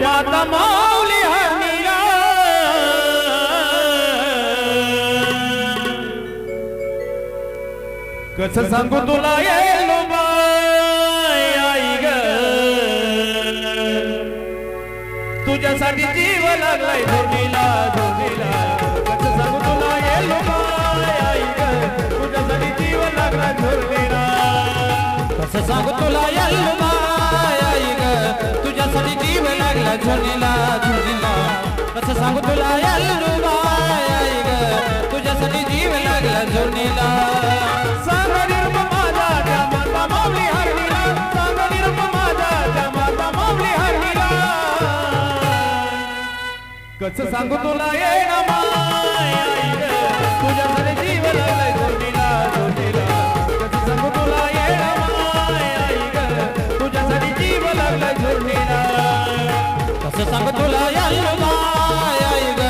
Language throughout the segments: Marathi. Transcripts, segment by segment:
माता माऊली हरणीला कसं सांगू तुला येलो बाय आई ग तुझ्यासाठी जीव लागलाय धोनीला धोनीला कसं सांगू तुला येलो बाय आई ग तुझ्यासाठी जीव लागलाय धोनीला कसं सांगू तुला येलो बाय आई ग तुझ्यासाठी जीव लागला धोनीला धोनीला कसं सांगू तुला येलो बाय आई ग तुझ्यासाठी जीव लागला धोनीला कसं सांगू तुला येणं माय आई ग तुझ्याकडे जीव लागलाय धोनीला धोनीला कसं सांगू तुला येणं माय आई ग तुझ्यासाठी जीव लागलाय धोनीला कसं सांगू तुला येणं माय आई ग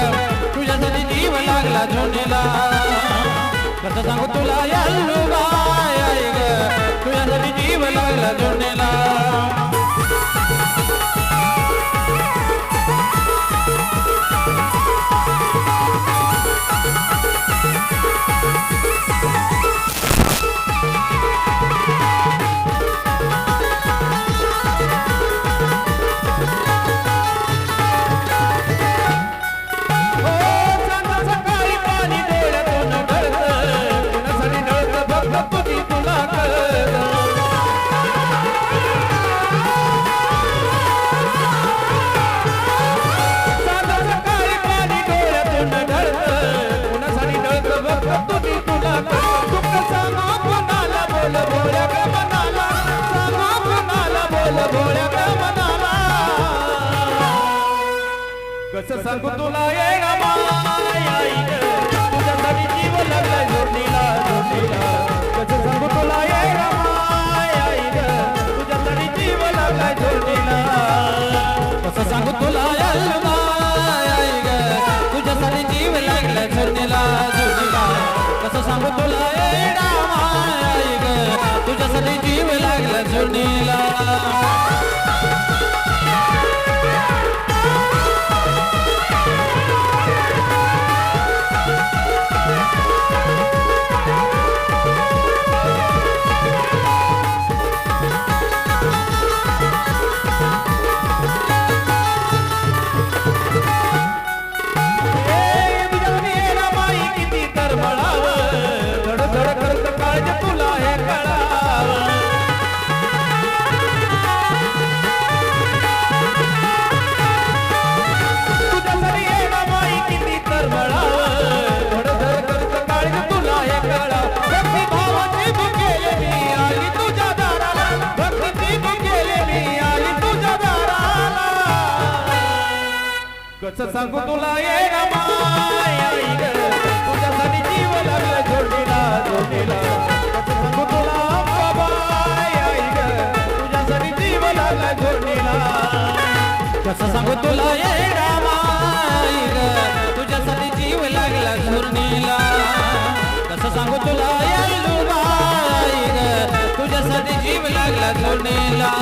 तुझ्यासाठी जीव लागला धोनीला कसं सांगू तुला येणं माय आई ग तुझ्यासाठी जीव लागला धोनीला कसं सांगू तुला येणं माय आई ग तुझ्यासाठी जीव लागलाय धोनीला धोनीला कसं सांगू तुला येणं माय आई ग तुझ्यासाठी जीव लागलाय धोनीला कसं सांगू तुला येणं माय आई ग तुझ्यासाठी जीव लागलाय धोनीला धोनीला कसं सांगू तुला येणं माय आई ग तुझ्यासाठी जीव लागलाय धोनीला कसं सांगू तुला येणं माय आई ग तुझ्यासाठी जीव लागला धोनीला धोनीला कसं सांगू तुला बाबाय आई ग तुझ्यासाठी जीव लागला धोनीला कसं सांगू तुला येणं माय ग तुझ्यासाठी जीव लागला धोनीला कसं सांगू तुला येणं माय ग तुझ्यासाठी जीव लागला धोनीला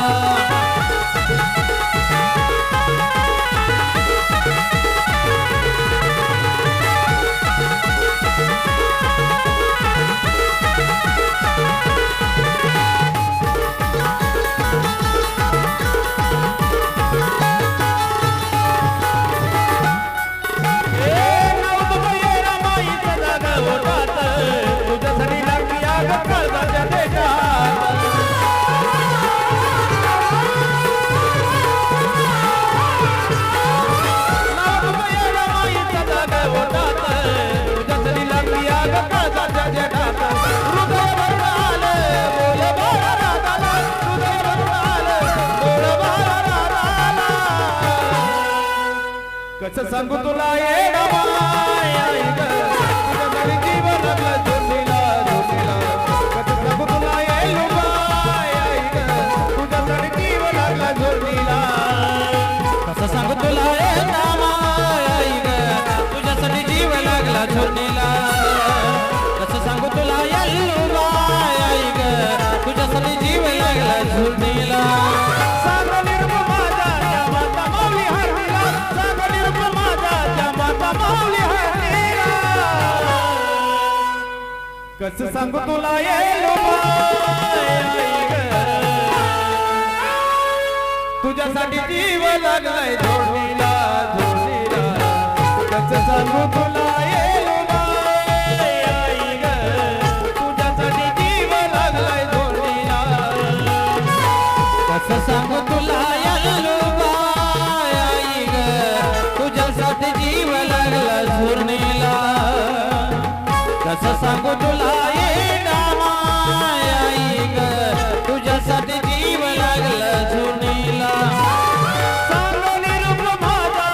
कसं सांगू तुला येणं माय आई ग तुझ्यासाठी जीव लागला धोनीला धोनीला कसं सांगू तुला येणं माय आई ग तुझ्यासाठी जीव लागला धोनीला कसं सांगू तुला येणं माय आई ग तुझ्यासाठी जीव लागला धोनीला कसं सांगू तुला येणं माय आई ग तुझ्यासाठी जीव लागला धोनीला सांग निर्मळ माझा माता माऊली कसं सांगू तुला येलो बाय आई ग तुझ्यासाठी जीव लागलाय जोडीला जोडीला कसं सांगू तुला येलो बाय आई ग तुझ्यासाठी जीव लागलाय जोडीला कसं सांगू तुला येलो बाय आई ग तुझ्यासाठी जीव लागला झुरणीला कसं सांगू तुला येडा माय आई ग तुझ्यासाठी जीव लागला झुरणीला सांगा निरूप माझा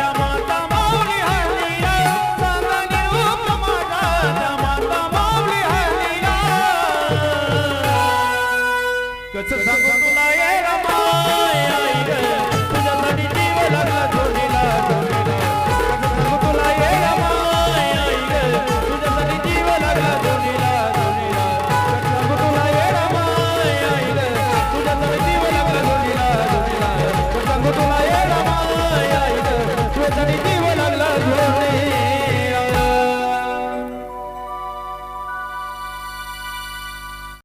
या माता माऊली हल्लीला सांगा निरूप माझा या माता माऊली हल्लीला कसं सांगू तुला ये रमा